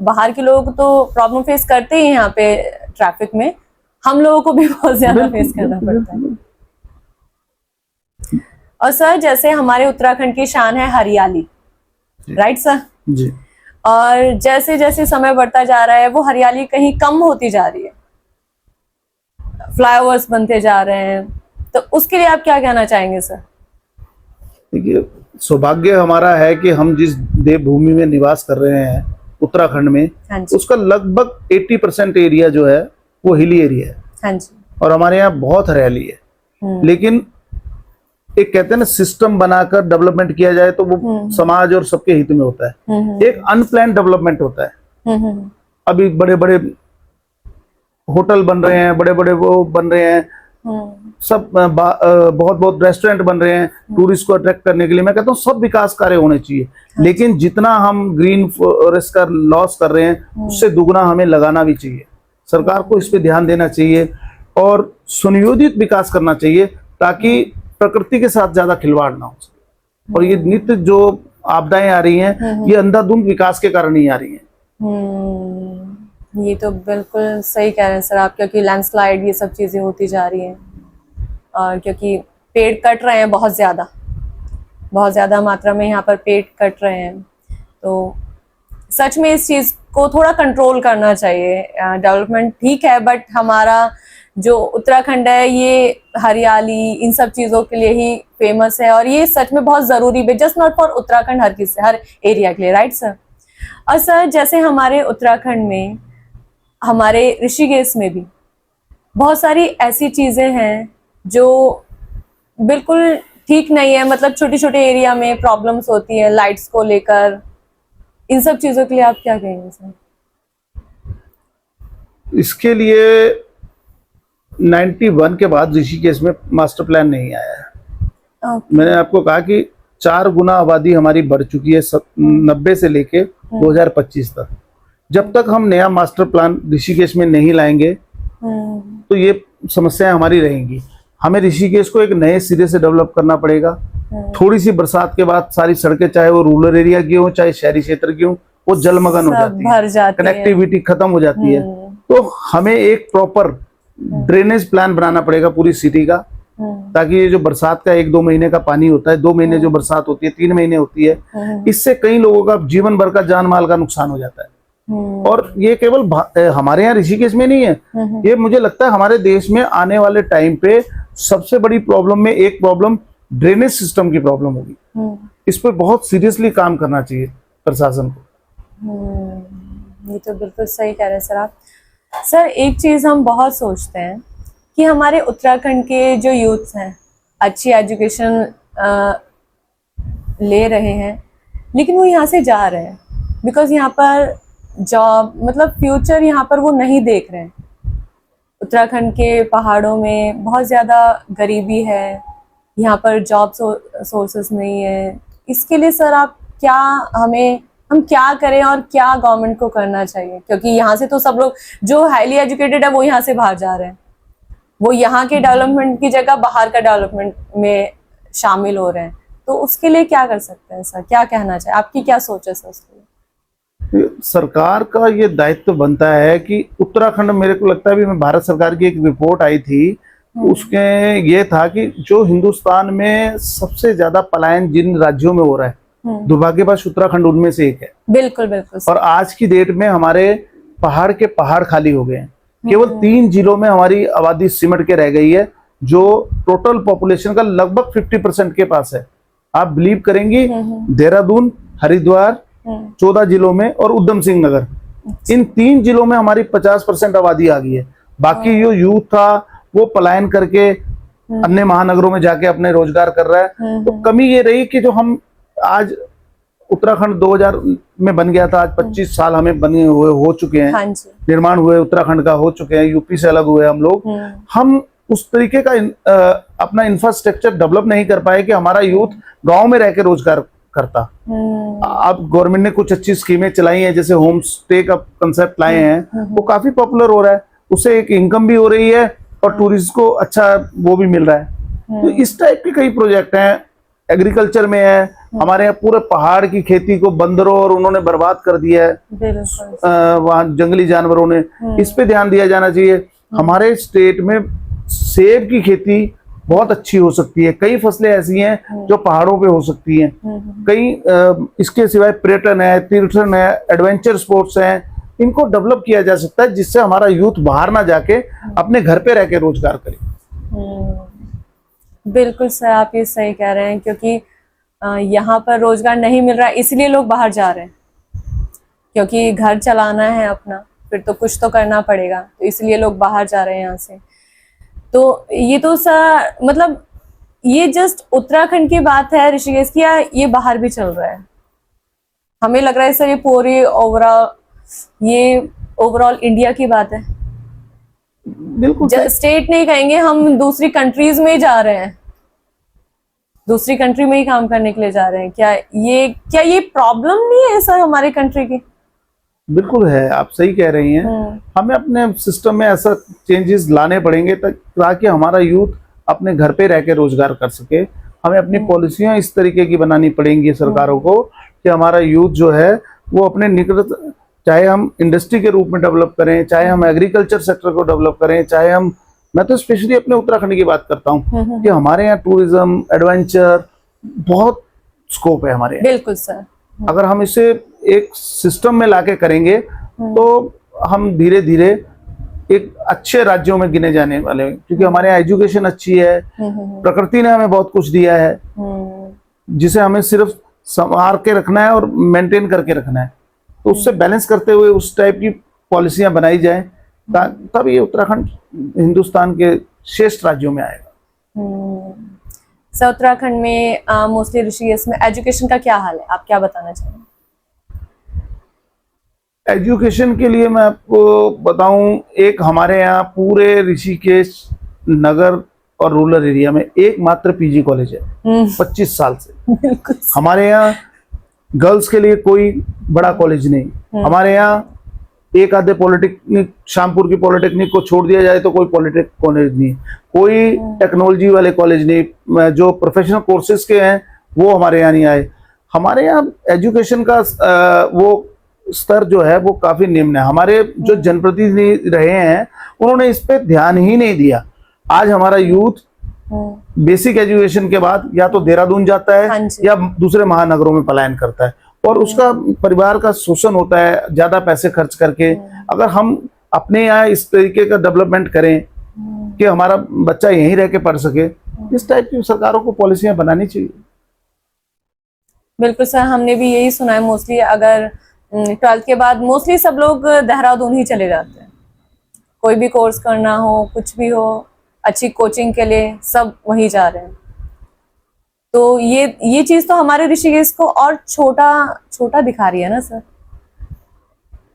बाहर के लोग तो प्रॉब्लम फेस करते ही यहाँ पे ट्रैफिक में, हम लोगों को भी बहुत ज्यादा फेस करना पड़ता है। और सर जैसे हमारे उत्तराखंड की शान है हरियाली, राइट सर जी, और जैसे जैसे समय बढ़ता जा रहा है वो हरियाली कहीं कम होती जा रही है, फ्लाईओवर्स बनते जा रहे हैं, तो उसके लिए आप क्या कहना चाहेंगे सर? देखिए, सौभाग्य हमारा है कि हम जिस देवभूमि में निवास कर रहे हैं उत्तराखंड में, उसका लगभग 80% एरिया जो है वो हिली एरिया है। हाँ जी। और हमारे यहाँ बहुत हरियाली है। लेकिन एक कहते हैं ना, सिस्टम बनाकर डेवलपमेंट किया जाए तो वो समाज और सबके हित में होता है। एक अनप्लान डेवलपमेंट होता है। अभी बड़े बड़े होटल बन रहे हैं, बड़े बड़े वो बन रहे हैं, सब बहुत बहुत रेस्टोरेंट बन रहे हैं टूरिस्ट को अट्रैक्ट करने के लिए। मैं कहता हूँ सब विकास कार्य होने चाहिए, लेकिन जितना हम ग्रीन फॉरेस्ट का लॉस कर रहे हैं उससे दुगना हमें लगाना भी चाहिए। सरकार को इस पे ध्यान देना चाहिए और सुनियोजित विकास करना चाहिए, ताकि प्रकृति के साथ ज्यादा खिलवाड़ ना हो सके। और ये नित्य जो आपदाएं आ रही हैं, ये अंधाधुंध विकास के कारण ही आ रही हैं। ये तो बिल्कुल सही कह रहे हैं सर आप, क्योंकि लैंडस्लाइड ये सब चीजें होती जा रही हैं, और क्योंकि पेड़ कट रहे हैं बहुत ज्यादा मात्रा में यहाँ पर पेड़ कट रहे हैं, तो सच में इस चीज को थोड़ा कंट्रोल करना चाहिए। डेवलपमेंट ठीक है, बट हमारा जो उत्तराखंड है ये हरियाली इन सब चीजों के लिए ही फेमस है, और ये सच में बहुत जरूरी भी, just not for Uttarakhand, her area के लिए, राइट सर? और सर जैसे हमारे उत्तराखंड में, हमारे ऋषिकेश में भी बहुत सारी ऐसी चीजें हैं जो बिल्कुल ठीक नहीं है, मतलब छोटे छोटे एरिया में प्रॉब्लम्स होती है लाइट्स को लेकर, इन सब चीजों के लिए आप क्या कहेंगे सर? इसके लिए 91 के बाद ऋषिकेश में मास्टर प्लान नहीं आया है। मैंने आपको कहा कि 4 गुना आबादी हमारी बढ़ चुकी है 90 से लेके 2025 तक। जब तक हम नया मास्टर प्लान ऋषिकेश में नहीं लाएंगे तो ये समस्याएं हमारी रहेंगी। हमें ऋषिकेश को एक नए सिरे से डेवलप करना पड़ेगा। थोड़ी सी बरसात के बाद सारी सड़कें, चाहे वो रूरल एरिया की हो चाहे शहरी क्षेत्र की हो, वो जलमग्न हो जाती है, कनेक्टिविटी खत्म हो जाती है। तो हमें एक प्रॉपर ड्रेनेज प्लान बनाना पड़ेगा पूरी सिटी का, ताकि ये जो बरसात का 1-2 महीने का पानी होता है, 2 महीने जो बरसात होती है, 3 महीने होती है, इससे कई लोगों का जीवन भर का जान माल का नुकसान हो जाता है। और ये केवल हमारे यहाँ ऋषिकेश में नहीं है, ये मुझे लगता है हमारे देश में आने वाले टाइम पे सबसे बड़ी प्रॉब्लम में एक प्रॉब्लम ड्रेनेज सिस्टम की प्रॉब्लम होगी। इस पर बहुत सीरियसली काम करना चाहिए प्रशासन को। ये तो बिल्कुल सही कह रहे हैं सर आप। सर एक चीज हम बहुत सोचते हैं कि हमारे उत्तराखंड के जो यूथ्स हैं अच्छी एजुकेशन ले रहे हैं, लेकिन वो यहाँ से जा रहे हैं बिकॉज यहाँ पर जॉब मतलब फ्यूचर यहाँ पर वो नहीं देख रहे हैं। उत्तराखंड के पहाड़ों में बहुत ज़्यादा गरीबी है, यहाँ पर जॉब सोर्सेस नहीं है। इसके लिए सर आप क्या हम क्या करें और क्या गवर्नमेंट को करना चाहिए? क्योंकि यहाँ से तो सब लोग जो हाईली एजुकेटेड है वो यहाँ से बाहर जा रहे हैं, वो यहाँ के डेवलपमेंट की जगह बाहर का डेवलपमेंट में शामिल हो रहे हैं। तो उसके लिए क्या कर सकते हैं सर, क्या कहना चाहिए, आपकी क्या सोच है सर उसके लिए? सरकार का ये दायित्व बनता है कि उत्तराखंड, मेरे को लगता है भी, मैं भारत सरकार की एक रिपोर्ट आई थी उसके ये था कि जो हिंदुस्तान में सबसे ज्यादा पलायन जिन राज्यों में हो रहा है, दुर्भाग्यवश उत्तराखंड उनमें से एक है। बिल्कुल बिल्कुल। और आज की डेट में हमारे पहाड़ के पहाड़ खाली हो गए हैं। केवल 3 जिलों में हमारी आबादी सिमट के रह गई है, जो टोटल पॉपुलेशन का लगभग 50% के पास है। आप बिलीव करेंगी, देहरादून, हरिद्वार 14 जिलों में और उधम सिंह नगर, इन 3 जिलों में हमारी 50% आबादी आ गई है। बाकी जो यूथ था वो पलायन करके अन्य महानगरों में जाके अपने रोजगार कर रहा है। तो कमी ये रही कि जो हम आज उत्तराखंड 2000 में बन गया था, आज 25 साल हमें बने हुए हो चुके हैं, निर्माण हुए उत्तराखंड का हो चुके हैं, यूपी से अलग हुए हम लोग। हम उस तरीके का अपना इंफ्रास्ट्रक्चर डेवलप नहीं कर पाए कि हमारा यूथ गांव में रह के रोजगार करता। अब गवर्नमेंट ने कुछ अच्छी स्कीमें चलाई हैं, जैसे होम स्टे का कंसेप्ट लाए हैं, वो काफी पॉपुलर हो रहा है, उससे एक इनकम भी हो रही है और टूरिस्ट को अच्छा वो भी मिल रहा है। तो इस टाइप के कई प्रोजेक्ट हैं। एग्रीकल्चर में है, हमारे यहाँ पूरे पहाड़ की खेती को बंदरों और उन्होंने बर्बाद कर दिया है, वहाँ जंगली जानवरों ने, इस पे ध्यान दिया जाना चाहिए। हमारे स्टेट में सेब की खेती बहुत अच्छी हो सकती है, कई फसलें ऐसी हैं जो पहाड़ों पे हो सकती हैं। कई इसके सिवाय पर्यटन है, तीर्थन है, एडवेंचर स्पोर्ट्स हैं, इनको डेवलप किया जा सकता है, जिससे हमारा यूथ बाहर ना जाके अपने घर पे रह के रोजगार करे। बिल्कुल सर, आप ये सही कह रहे हैं, क्योंकि यहाँ पर रोजगार नहीं मिल रहा है इसलिए लोग बाहर जा रहे हैं, क्योंकि घर चलाना है अपना, फिर तो कुछ तो करना पड़ेगा, तो इसलिए लोग बाहर जा रहे हैं यहाँ से। तो ये तो सर मतलब ये जस्ट उत्तराखंड की बात है ऋषिकेश की, या ये बाहर भी चल रहा है? हमें लग रहा है सर ये पूरी ओवरऑल इंडिया की बात है। बिल्कुल स्टेट नहीं कहेंगे, हम दूसरी कंट्रीज में ही जा रहे हैं, दूसरी कंट्री में ही काम करने के लिए जा रहे हैं। क्या ये प्रॉब्लम नहीं है सर हमारे कंट्री की? बिल्कुल है, आप सही कह रही हैं। हमें अपने सिस्टम में ऐसा चेंजेस लाने पड़ेंगे ताकि हमारा यूथ अपने घर पे रह के रोजगार कर सके। हमें अपनी पॉलिसियां इस तरीके की बनानी पड़ेंगी सरकारों को कि हमारा यूथ जो है वो अपने निकट, चाहे हम इंडस्ट्री के रूप में डेवलप करें, चाहे हम एग्रीकल्चर सेक्टर को डेवलप करें, चाहे हम, मैं तो स्पेशली अपने उत्तराखंड की बात करता हूँ कि हमारे यहाँ टूरिज्म, एडवेंचर बहुत स्कोप है हमारे यहाँ। बिल्कुल सर, अगर हम इसे एक सिस्टम में लाके करेंगे तो हम धीरे धीरे एक अच्छे राज्यों में गिने जाने वाले हैं, क्योंकि हमारे यहाँ एजुकेशन अच्छी है, प्रकृति ने हमें बहुत कुछ दिया है जिसे हमें सिर्फ संभाल के रखना है और मेंटेन करके रखना है। तो उससे बैलेंस करते हुए उस टाइप की पॉलिसियां बनाई जाए, तब ये उत्तराखंड हिंदुस्तान के श्रेष्ठ राज्यों में आएगा। सर उत्तराखंड में मोस्टली ऋषिकेश में एजुकेशन का क्या हाल है, आप क्या बताना चाहेंगे? एजुकेशन के लिए मैं आपको बताऊं, एक हमारे यहाँ पूरे ऋषिकेश नगर और रूरल एरिया में एकमात्र पीजी कॉलेज है 25 साल से। हमारे यहाँ गर्ल्स के लिए कोई बड़ा कॉलेज नहीं, हमारे यहाँ एक आधे पॉलिटेक्निक, शामपुर की पॉलिटेक्निक को छोड़ दिया जाए तो कोई पॉलिटेक्निक कॉलेज नहीं, कोई टेक्नोलॉजी वाले कॉलेज नहीं, जो प्रोफेशनल कोर्सेज के हैं वो हमारे यहाँ नहीं आए। हमारे यहाँ एजुकेशन का वो स्तर जो है वो काफी निम्न है। हमारे जो जनप्रतिनिधि रहे हैं उन्होंने इस पे ध्यान ही नहीं दिया। आज हमारा यूथ बेसिक एजुकेशन के बाद या तो देहरादून जाता है या दूसरे महानगरों में पलायन करता है, और उसका परिवार का शोषण होता है ज्यादा पैसे खर्च करके। अगर हम अपने यहाँ इस तरीके का डेवलपमेंट करें कि हमारा बच्चा यहीं रह के पढ़ सके, इस टाइप की सरकारों को पॉलिसियां बनानी चाहिए। बिल्कुल सर, हमने भी यही सुना है। मोस्टली अगर 12th के बाद मोस्टली सब लोग देहरादून ही चले जाते हैं, कोई भी कोर्स करना हो, कुछ भी हो, अच्छी कोचिंग के लिए सब वहीं जा रहे हैं। तो ये चीज तो हमारे ऋषिकेश को और छोटा दिखा रही है ना सर।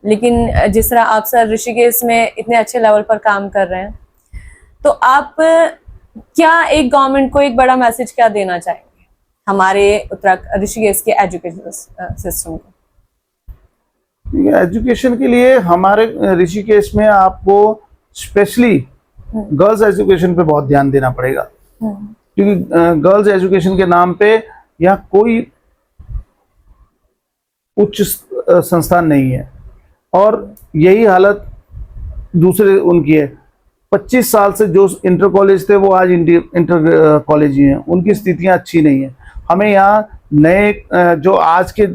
लेकिन जिस तरह आप सर ऋषिकेश में इतने अच्छे लेवल पर काम कर रहे हैं, तो आप क्या एक गवर्नमेंट को एक बड़ा मैसेज क्या देना चाहेंगे हमारे उत्तराखंड ऋषिकेश के एजुकेशन सिस्टम को? एजुकेशन के लिए हमारे ऋषिकेश में आपको स्पेशली गर्ल्स एजुकेशन पे बहुत ध्यान देना पड़ेगा, क्योंकि गर्ल्स एजुकेशन के नाम पे यहाँ कोई उच्च संस्थान नहीं है, और यही हालत दूसरे उनकी है। 25 साल से जो इंटर कॉलेज थे वो आज इंटर कॉलेज ही हैं, उनकी स्थितियां अच्छी नहीं है। हमें यहाँ नए जो आज के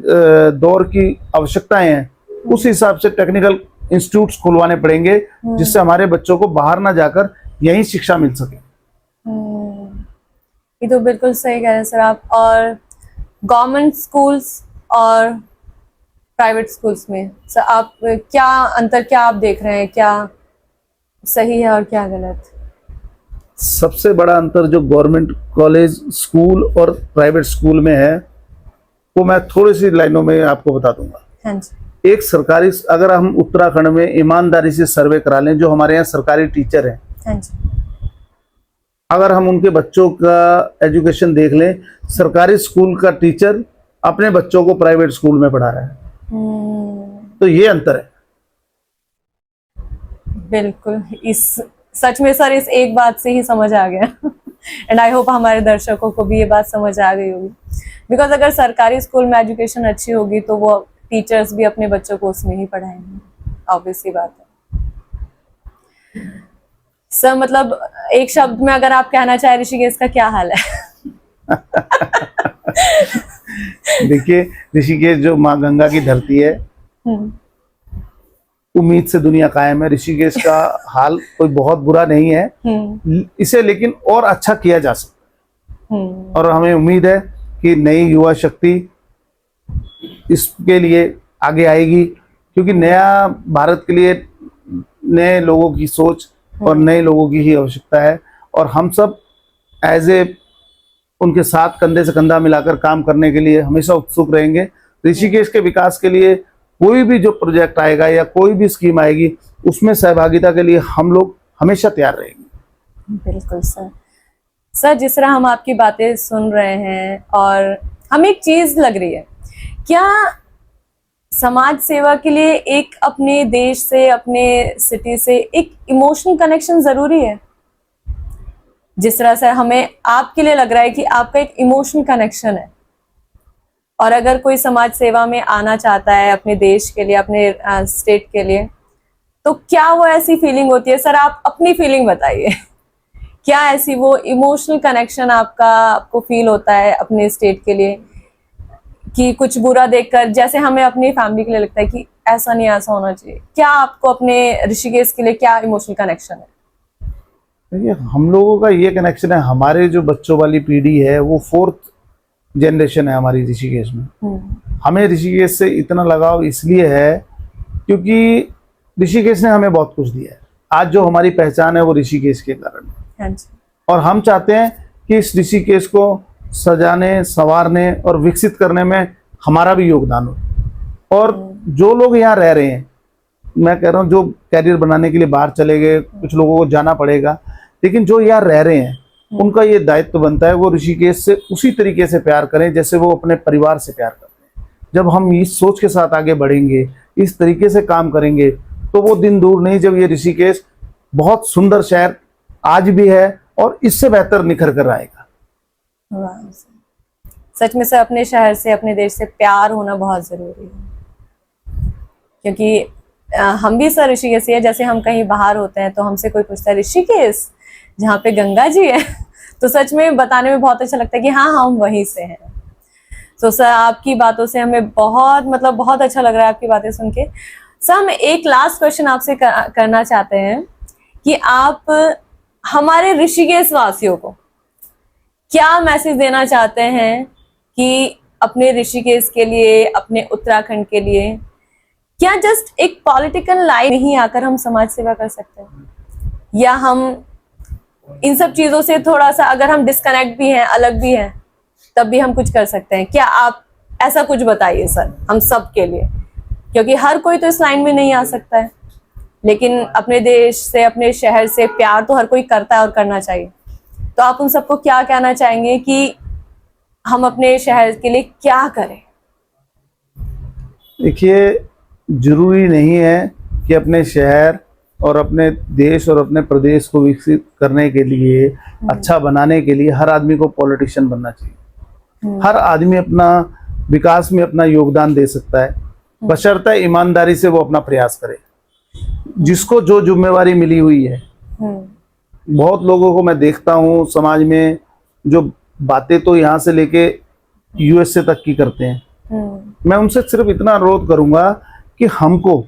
दौर की आवश्यकताएं हैं उस हिसाब से टेक्निकल इंस्टीट्यूट्स खुलवाने पड़ेंगे, जिससे हमारे बच्चों को बाहर ना जाकर यहीं शिक्षा मिल सके। ये तो बिल्कुल सही कह रहे हैं सर आप। और गवर्नमेंट स्कूल्स और प्राइवेट स्कूल्स में सर आप क्या आप देख रहे हैं, क्या सही है और क्या गलत? सबसे बड़ा अंतर जो गवर्नमेंट कॉलेज स्कूल और प्राइवेट स्कूल में है वो मैं थोड़ी सी लाइनों में आपको बता दूंगा। हाँ जी। एक सरकारी, अगर हम उत्तराखंड में ईमानदारी से सर्वे करा लें, जो हमारे यहाँ सरकारी टीचर हैं, हाँ जी, अगर हम उनके बच्चों का एजुकेशन देख लें, सरकारी स्कूल का टीचर अपने बच्चों को प्राइवेट स्कूल में पढ़ा रहा है, तो ये अंतर है। बिल्कुल, इस सच में सर इस एक बात से ही समझ आ गया एंड आई होप हमारे दर्शकों को भी ये बात समझ आ गई होगी। बिकॉज अगर सरकारी स्कूल में एजुकेशन अच्छी होगी तो वो टीचर्स भी अपने बच्चों को उसमें ही पढ़ाएंगे, ऑब्वियस सी बात है सर। मतलब एक शब्द में अगर आप कहना चाहे ऋषिकेश का क्या हाल है? देखिए, ऋषिकेश जो माँ गंगा की धरती है, उम्मीद से दुनिया कायम है। ऋषिकेश का हाल कोई बहुत बुरा नहीं है, इसे लेकिन और अच्छा किया जा सकता है, और हमें उम्मीद है कि नई युवा शक्ति इसके लिए आगे आएगी, क्योंकि नया भारत के लिए नए लोगों की सोच और नए लोगों की ही आवश्यकता है, और हम सब एज ए उनके साथ कंधे से कंधा मिलाकर काम करने के लिए हमेशा उत्सुक रहेंगे। ऋषिकेश के विकास के लिए कोई भी जो प्रोजेक्ट आएगा या कोई भी स्कीम आएगी, उसमें सहभागिता के लिए हम लोग हमेशा तैयार रहेंगे। बिल्कुल सर। सर जिस तरह हम आपकी बातें सुन रहे हैं और हमें एक चीज लग रही है, क्या समाज सेवा के लिए एक अपने देश से, अपने सिटी से एक इमोशनल कनेक्शन जरूरी है? जिस तरह से हमें आपके लिए लग रहा है कि आपका एक इमोशनल कनेक्शन है, और अगर कोई समाज सेवा में आना चाहता है अपने देश के लिए, अपने स्टेट के लिए, तो क्या वो ऐसी फीलिंग होती है? सर आप अपनी फीलिंग बताइए क्या ऐसी वो इमोशनल कनेक्शन आपको फील होता है अपने स्टेट के लिए, कि कुछ बुरा देखकर जैसे हमें अपनी फैमिली के लिए लगता है कि ऐसा नहीं, ऐसा होना चाहिए, क्या आपको अपने ऋषिकेश के लिए क्या इमोशनल कनेक्शन है? देखिए, हम लोगों का ये कनेक्शन है, हमारे जो बच्चों वाली पीढ़ी है वो 4th जनरेशन है हमारी ऋषिकेश में। हमें ऋषिकेश से इतना लगाव इसलिए है क्योंकि ऋषिकेश ने हमें बहुत कुछ दिया है। आज जो हमारी पहचान है वो ऋषिकेश के कारण है, और हम चाहते हैं कि इस ऋषिकेश को सजाने, संवारने और विकसित करने में हमारा भी योगदान हो। और जो लोग यहाँ रह रहे हैं, मैं कह रहा हूँ जो कैरियर बनाने के लिए बाहर चले गए, कुछ लोगों को जाना पड़ेगा, लेकिन जो यहाँ रह रहे हैं उनका ये दायित्व बनता है वो ऋषिकेश से उसी तरीके से प्यार करें जैसे वो अपने परिवार से प्यार करते हैं। जब हम इस सोच के साथ आगे बढ़ेंगे, इस तरीके से काम करेंगे, तो वो दिन दूर नहीं जब ये ऋषिकेश बहुत सुंदर शहर आज भी है और इससे बेहतर निखर कर आएगा। वाह, सच में सर अपने शहर से, अपने देश से प्यार होना बहुत जरूरी है, क्योंकि हम भी सर ऋषिकेश से है। जैसे हम कहीं बाहर होते हैं तो हमसे कोई पूछता है ऋषिकेश जहाँ पे गंगा जी है तो सच में बताने में बहुत अच्छा लगता है कि हाँ हम वहीं से हैं। तो सर आपकी बातों से हमें बहुत अच्छा लग रहा है आपकी बातें सुन के। सर हम एक लास्ट क्वेश्चन आपसे करना चाहते हैं कि आप हमारे ऋषिकेश वासियों को क्या मैसेज देना चाहते हैं कि अपने ऋषिकेश के लिए, अपने उत्तराखंड के लिए, क्या जस्ट एक पॉलिटिकल लाइन ही आकर हम समाज सेवा कर सकते हैं, या हम इन सब चीजों से थोड़ा सा अगर हम डिस्कनेक्ट भी हैं, अलग भी हैं, तब भी हम कुछ कर सकते हैं? क्या आप ऐसा कुछ बताइए सर हम सब के लिए, क्योंकि हर कोई तो इस लाइन में नहीं आ सकता है, लेकिन अपने देश से, अपने शहर से प्यार तो हर कोई करता है और करना चाहिए। तो आप उन सबको क्या कहना चाहेंगे कि हम अपने शहर के लिए क्या करें? देखिए, जरूरी नहीं है कि अपने शहर और अपने देश और अपने प्रदेश को विकसित करने के लिए, अच्छा बनाने के लिए हर आदमी को पॉलिटिशियन बनना चाहिए। हर आदमी अपना विकास में अपना योगदान दे सकता है, बशर्ते ईमानदारी से वो अपना प्रयास करे, जिसको जो जिम्मेवारी मिली हुई है। बहुत लोगों को मैं देखता हूँ समाज में, जो बातें तो यहाँ से लेके यूएसए तक की करते हैं। मैं उनसे सिर्फ इतना अनुरोध करूंगा कि हमको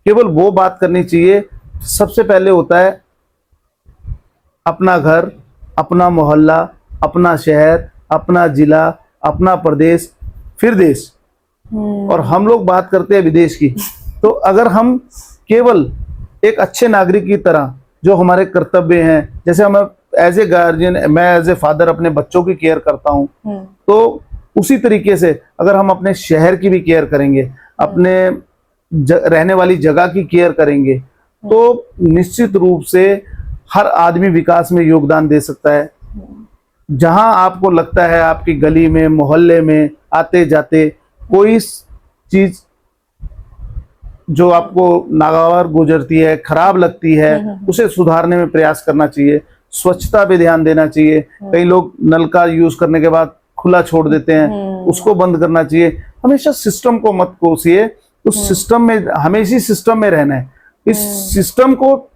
केवल वो बात करनी चाहिए। सबसे पहले होता है अपना घर, अपना मोहल्ला, अपना शहर, अपना जिला, अपना प्रदेश, फिर देश, और हम लोग बात करते हैं विदेश की। तो अगर हम केवल एक अच्छे नागरिक की तरह जो हमारे कर्तव्य हैं, जैसे हम एज ए गार्जियन, मैं एज ए फादर अपने बच्चों की केयर करता हूँ, तो उसी तरीके से अगर हम अपने शहर की भी केयर करेंगे, अपने रहने वाली जगह की केयर करेंगे, तो निश्चित रूप से हर आदमी विकास में योगदान दे सकता है। जहां आपको लगता है आपकी गली में, मोहल्ले में आते जाते कोई चीज जो आपको नागवार गुजरती है, खराब लगती है, उसे सुधारने में प्रयास करना चाहिए। स्वच्छता पे ध्यान देना चाहिए। कई लोग नल का यूज करने के बाद खुला छोड़ देते हैं, उसको बंद करना चाहिए। हमेशा सिस्टम को मत कोसिए, तो सिस्टम में, हमें इसी सिस्टम में रहना है, इस सिस्टम को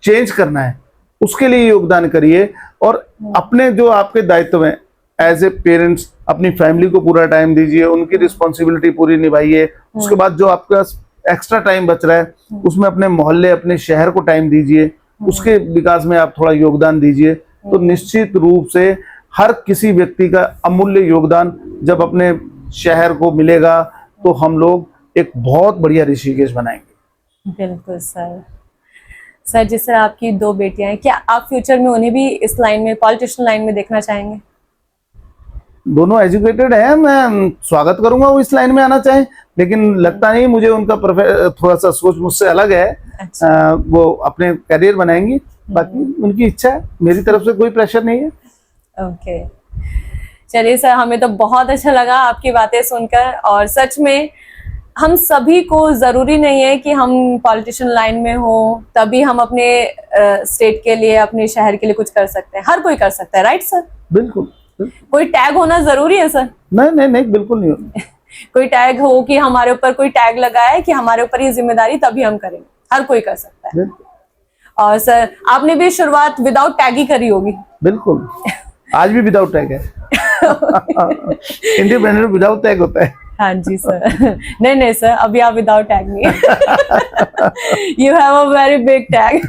चेंज करना है, उसके लिए योगदान करिए। और अपने जो आपके दायित्व हैं एज ए पेरेंट्स, अपनी फैमिली को पूरा टाइम दीजिए, उनकी रिस्पॉन्सिबिलिटी पूरी निभाइए। उसके बाद जो आपका एक्स्ट्रा टाइम बच रहा है उसमें अपने मोहल्ले, अपने शहर को टाइम दीजिए, उसके विकास में आप थोड़ा योगदान दीजिए। तो निश्चित रूप से हर किसी व्यक्ति का अमूल्य योगदान जब अपने शहर को मिलेगा तो हम लोग एक बहुत बढ़िया ऋषिकेश बनाएंगे। बिल्कुल सर। सर जिस तरह आपकी 2 बेटियां हैं, क्या आप फ्यूचर में उन्हें भी इस लाइन में, पॉलिटिशियन लाइन में देखना चाहेंगे? दोनों एजुकेटेड हैं, मैं स्वागत करूंगा वो इस लाइन में आना चाहें, लेकिन लगता नहीं मुझे, उनका थोड़ा सा सोच मुझसे अलग है। अच्छा। वो अपने करियर बनाएंगी, बाकी उनकी इच्छा है, मेरी तरफ से कोई प्रेशर नहीं है। ओके, चलिए सर, हमें तो बहुत अच्छा लगा आपकी बातें सुनकर। और सच में हम सभी को, जरूरी नहीं है कि हम पॉलिटिशियन लाइन में हो तभी हम अपने स्टेट के लिए, अपने शहर के लिए कुछ कर सकते हैं। हर कोई कर सकता है, राइट सर? बिल्कुल। कोई टैग होना जरूरी है सर? नहीं, बिल्कुल नहीं होता। कोई टैग हो कि हमारे ऊपर कोई टैग लगा है कि हमारे ऊपर ये जिम्मेदारी, तभी हम करेंगे। हर कोई कर सकता है। और सर आपने भी शुरुआत विदाउट टैग ही करी होगी? बिल्कुल, आज भी विदाउट टैग है। इंडिपेंडेंट विदाउट टैग होता है। हाँ जी सर। नहीं सर, अभी आप विदाउट टैग नहीं। You have a very big tag.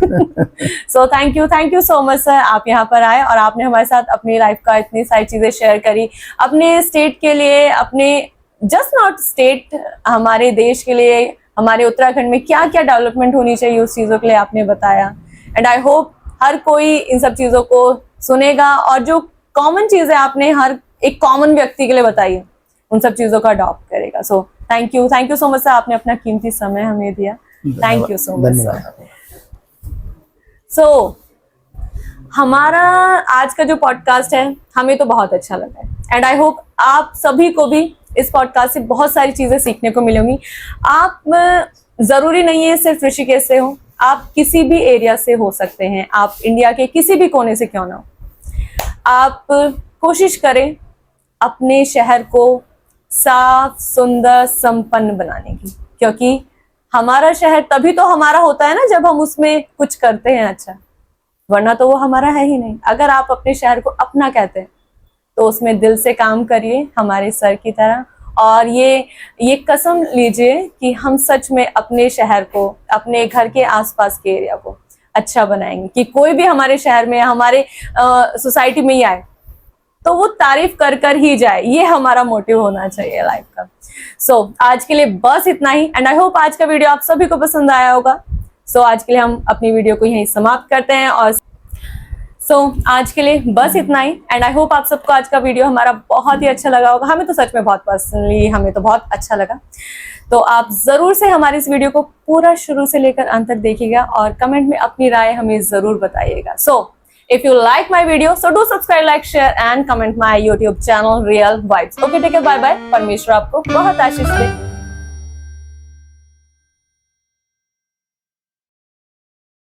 So thank you so much sir, आप यहाँ पर आए और आपने हमारे साथ अपनी लाइफ का इतनी सारी चीजें शेयर करी, अपने स्टेट के लिए, अपने जस्ट नॉट स्टेट, हमारे देश के लिए, हमारे उत्तराखंड में क्या क्या डेवलपमेंट होनी चाहिए उस चीजों के लिए आपने बताया। एंड आई होप हर कोई इन सब चीजों को सुनेगा और जो कॉमन चीजें आपने हर एक कॉमन व्यक्ति के लिए बताई है, उन सब चीजों का अडॉप्ट करेगा। So thank you so much sir, आपने अपना कीमती समय हमें दिया। Thank you so much sir. So हमारा आज का जो पॉडकास्ट है, हमें तो बहुत अच्छा लगा है एंड आई होप आप सभी को भी इस पॉडकास्ट से बहुत सारी चीजें सीखने को मिलेंगी। आप जरूरी नहीं है सिर्फ ऋषिकेश से हो, आप किसी भी एरिया से हो सकते हैं, आप इंडिया के किसी भी कोने से क्यों ना हो। आप कोशिश करें अपने शहर को साफ, सुंदर, संपन्न बनाने की, क्योंकि हमारा शहर तभी तो हमारा होता है ना जब हम उसमें कुछ करते हैं अच्छा, वरना तो वो हमारा है ही नहीं। अगर आप अपने शहर को अपना कहते हैं तो उसमें दिल से काम करिए हमारे सर की तरह, और ये कसम लीजिए कि हम सच में अपने शहर को, अपने घर के आसपास के एरिया को अच्छा बनाएंगे, कि कोई भी हमारे शहर में, हमारे सोसाइटी में ही आए तो वो तारीफ कर कर ही जाए। ये हमारा मोटिव होना चाहिए लाइफ का। सो आज के लिए बस इतना ही, एंड आई होप आज का वीडियो आप सभी को पसंद आया होगा। सो आज के लिए हम अपनी वीडियो को यहीं समाप्त करते हैं, और आज के लिए बस इतना ही, एंड आई होप आप सबको आज का वीडियो हमारा बहुत ही अच्छा लगा होगा। हमें तो सच में बहुत पर्सनली हमें तो बहुत अच्छा लगा। तो आप जरूर से हमारे इस वीडियो को पूरा शुरू से लेकर अंत तक देखिएगा और कमेंट में अपनी राय हमें जरूर बताइएगा। सो if you like my video, so do subscribe, like, share and comment my YouTube channel Real Vibes. Okay, take care, bye bye। परमेश्वर आपको बहुत आशीष दे।